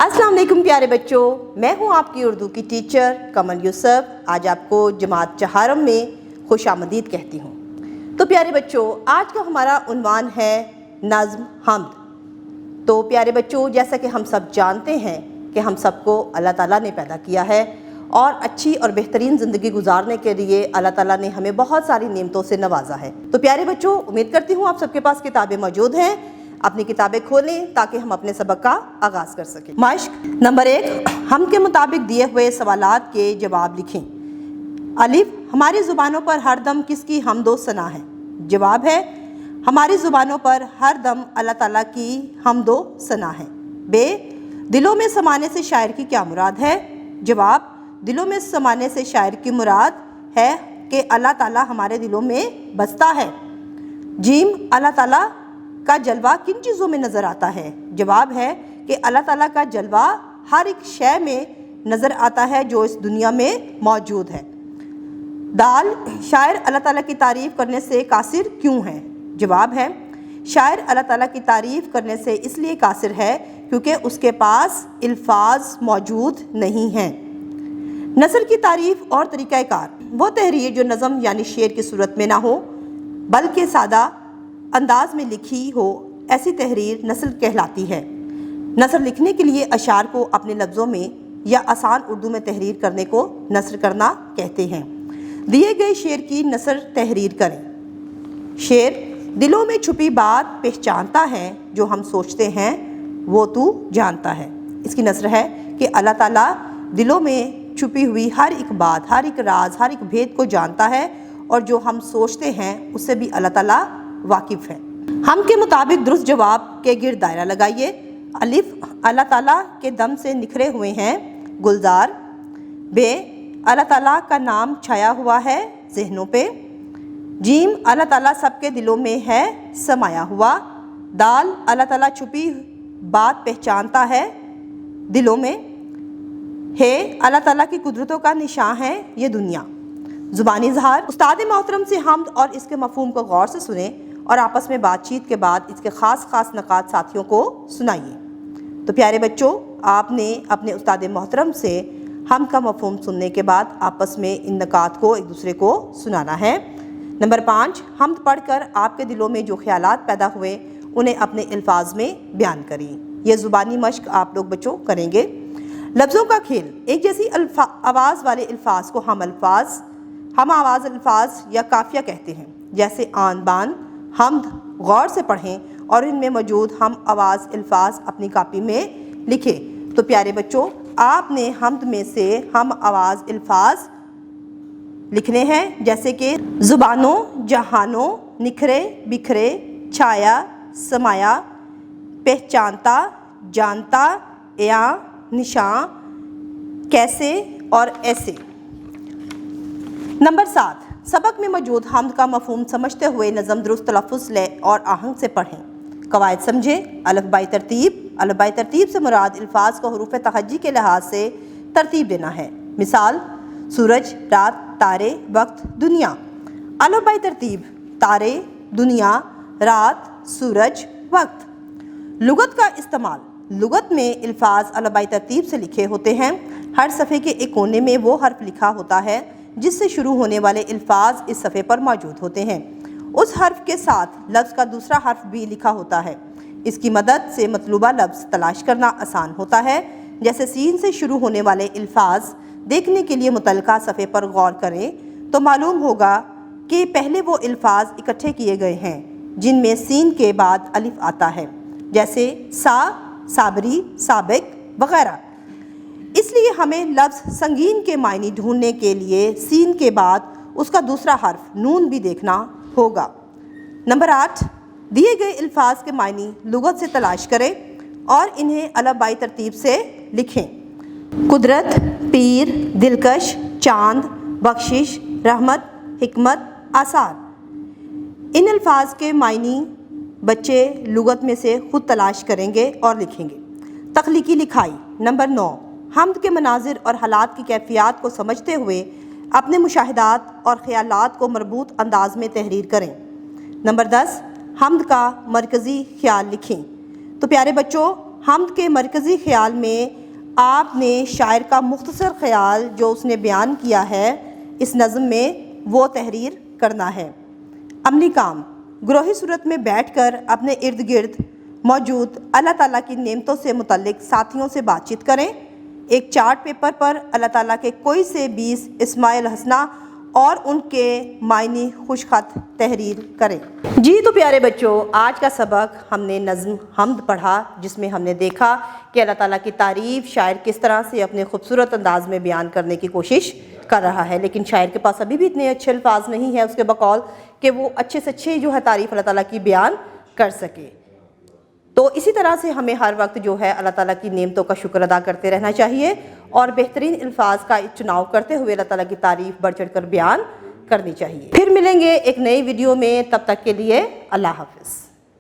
السلام علیکم پیارے بچوں، میں ہوں آپ کی اردو کی ٹیچر کمل یوسف۔ آج آپ کو جماعت چہارم میں خوش آمدید کہتی ہوں۔ تو پیارے بچوں، آج کا ہمارا عنوان ہے نظم حمد۔ تو پیارے بچوں، جیسا کہ ہم سب جانتے ہیں کہ ہم سب کو اللہ تعالیٰ نے پیدا کیا ہے اور اچھی اور بہترین زندگی گزارنے کے لیے اللہ تعالیٰ نے ہمیں بہت ساری نعمتوں سے نوازا ہے۔ تو پیارے بچوں، امید کرتی ہوں آپ سب کے پاس کتابیں موجود ہیں۔ اپنی کتابیں کھولیں تاکہ ہم اپنے سبق کا آغاز کر سکیں۔ مشق نمبر 1، حمد کے مطابق دیے ہوئے سوالات کے جواب لکھیں۔ الف، ہماری زبانوں پر ہر دم کس کی حمد و ثنا ہے؟ جواب ہے ہماری زبانوں پر ہر دم اللہ تعالیٰ کی حمد و ثنا ہے۔ ب، دلوں میں سمانے سے شاعر کی کیا مراد ہے؟ جواب، دلوں میں سمانے سے شاعر کی مراد ہے کہ اللہ تعالیٰ ہمارے دلوں میں بستا ہے۔ جیم، اللہ تعالیٰ کا جلوہ کن چیزوں میں نظر آتا ہے؟ جواب ہے کہ اللہ تعالیٰ کا جلوہ ہر ایک شے میں نظر آتا ہے جو اس دنیا میں موجود ہے۔ دال، شاعر اللہ تعالیٰ کی تعریف کرنے سے قاصر کیوں ہے؟ جواب ہے شاعر اللہ تعالیٰ کی تعریف کرنے سے اس لیے قاصر ہے کیونکہ اس کے پاس الفاظ موجود نہیں ہیں۔ نثر کی تعریف اور طریقہ کار، وہ تحریر جو نظم یعنی شعر کی صورت میں نہ ہو بلکہ سادہ انداز میں لکھی ہو، ایسی تحریر نثر کہلاتی ہے۔ نثر لکھنے کے لیے اشعار کو اپنے لفظوں میں یا آسان اردو میں تحریر کرنے کو نثر کرنا کہتے ہیں۔ دیے گئے شعر کی نثر تحریر کریں۔ شعر، دلوں میں چھپی بات پہچانتا ہے، جو ہم سوچتے ہیں وہ تو جانتا ہے۔ اس کی نثر ہے کہ اللہ تعالیٰ دلوں میں چھپی ہوئی ہر ایک بات، ہر ایک راز، ہر ایک بھید کو جانتا ہے اور جو ہم سوچتے ہیں اس سے بھی اللہ تعالیٰ واقف ہے۔ ہم کے مطابق درست جواب کے گرد دائرہ لگائیے۔ الف، اللہ تعالیٰ کے دم سے نکھرے ہوئے ہیں گلزار۔ ب، اللہ تعالیٰ کا نام چھایا ہوا ہے ذہنوں پہ۔ جیم، اللہ تعالیٰ سب کے دلوں میں ہے سمایا ہوا۔ دال، اللہ تعالیٰ چھپی بات پہچانتا ہے دلوں میں۔ ہے، اللہ تعالیٰ کی قدرتوں کا نشان ہے یہ دنیا۔ زبانی اظہار، استاد محترم سے حمد اور اس کے مفہوم کو غور سے سنیں اور آپس میں بات چیت کے بعد اس کے خاص نکات ساتھیوں کو سنائیے۔ تو پیارے بچوں، آپ نے اپنے استاد محترم سے حمد کا مفہوم سننے کے بعد آپس میں ان نکات کو ایک دوسرے کو سنانا ہے۔ نمبر 5، حمد پڑھ کر آپ کے دلوں میں جو خیالات پیدا ہوئے انہیں اپنے الفاظ میں بیان کریں۔ یہ زبانی مشق آپ لوگ بچوں کریں گے۔ لفظوں کا کھیل، ایک جیسی آواز والے الفاظ کو ہم آواز الفاظ یا قافیہ کہتے ہیں، جیسے آن بان۔ حمد غور سے پڑھیں اور ان میں موجود ہم آواز الفاظ اپنی کاپی میں لکھیں۔ تو پیارے بچوں، آپ نے حمد میں سے ہم آواز الفاظ لکھنے ہیں، جیسے کہ زبانوں، جہانوں، نکھرے، بکھرے، چھایا، سمایا، پہچانتا، جانتا، یا نشان، کیسے اور ایسے۔ نمبر 7، سبق میں موجود حمد کا مفہوم سمجھتے ہوئے نظم درست تلفظ، لے اور آہنگ سے پڑھیں۔ قواعد سمجھیں۔ الف بائی ترتیب، الف بائی ترتیب سے مراد الفاظ کو حروف تہجی کے لحاظ سے ترتیب دینا ہے۔ مثال، سورج، رات، تارے، وقت، دنیا۔ الف بائی ترتیب، تارے، دنیا، رات، سورج، وقت۔ لغت کا استعمال، لغت میں الفاظ الف بائی ترتیب سے لکھے ہوتے ہیں۔ ہر صفحے کے ایک کونے میں وہ حرف لکھا ہوتا ہے جس سے شروع ہونے والے الفاظ اس صفحے پر موجود ہوتے ہیں۔ اس حرف کے ساتھ لفظ کا دوسرا حرف بھی لکھا ہوتا ہے۔ اس کی مدد سے مطلوبہ لفظ تلاش کرنا آسان ہوتا ہے۔ جیسے سین سے شروع ہونے والے الفاظ دیکھنے کے لیے متعلقہ صفحے پر غور کریں تو معلوم ہوگا کہ پہلے وہ الفاظ اکٹھے کیے گئے ہیں جن میں سین کے بعد الف آتا ہے، جیسے سا، صابری، سابق وغیرہ۔ اس لیے ہمیں لفظ سنگین کے معنی ڈھونڈنے کے لیے سین کے بعد اس کا دوسرا حرف نون بھی دیکھنا ہوگا۔ نمبر 8، دیے گئے الفاظ کے معنی لغت سے تلاش کریں اور انہیں الف بائی ترتیب سے لکھیں۔ قدرت، پیر، دلکش، چاند، بخشش، رحمت، حکمت، آثار۔ ان الفاظ کے معنی بچے لغت میں سے خود تلاش کریں گے اور لکھیں گے۔ تخلیقی لکھائی۔ نمبر 9، حمد کے مناظر اور حالات کی کیفیات کو سمجھتے ہوئے اپنے مشاہدات اور خیالات کو مربوط انداز میں تحریر کریں۔ نمبر 10، حمد کا مرکزی خیال لکھیں۔ تو پیارے بچوں، حمد کے مرکزی خیال میں آپ نے شاعر کا مختصر خیال جو اس نے بیان کیا ہے اس نظم میں وہ تحریر کرنا ہے۔ عملی کام: گروہی صورت میں بیٹھ کر اپنے ارد گرد موجود اللہ تعالیٰ کی نعمتوں سے متعلق ساتھیوں سے بات چیت کریں۔ ایک چارٹ پیپر پر اللہ تعالیٰ کے کوئی سے 20 اسماء الحسنہ اور ان کے معنی خوش خط تحریر کریں۔ جی تو پیارے بچوں، آج کا سبق ہم نے نظم حمد پڑھا، جس میں ہم نے دیکھا کہ اللہ تعالیٰ کی تعریف شاعر کس طرح سے اپنے خوبصورت انداز میں بیان کرنے کی کوشش کر رہا ہے، لیکن شاعر کے پاس ابھی بھی اتنے اچھے الفاظ نہیں ہیں اس کے بقول کہ وہ اچھے سے اچھے جو ہے تعریف اللہ تعالیٰ کی بیان کر سکے۔ تو اسی طرح سے ہمیں ہر وقت جو ہے اللہ تعالیٰ کی نعمتوں کا شکر ادا کرتے رہنا چاہیے اور بہترین الفاظ کا چناؤ کرتے ہوئے اللہ تعالیٰ کی تعریف بڑھ چڑھ کر بیان کرنی چاہیے۔ پھر ملیں گے ایک نئی ویڈیو میں، تب تک کے لیے اللہ حافظ۔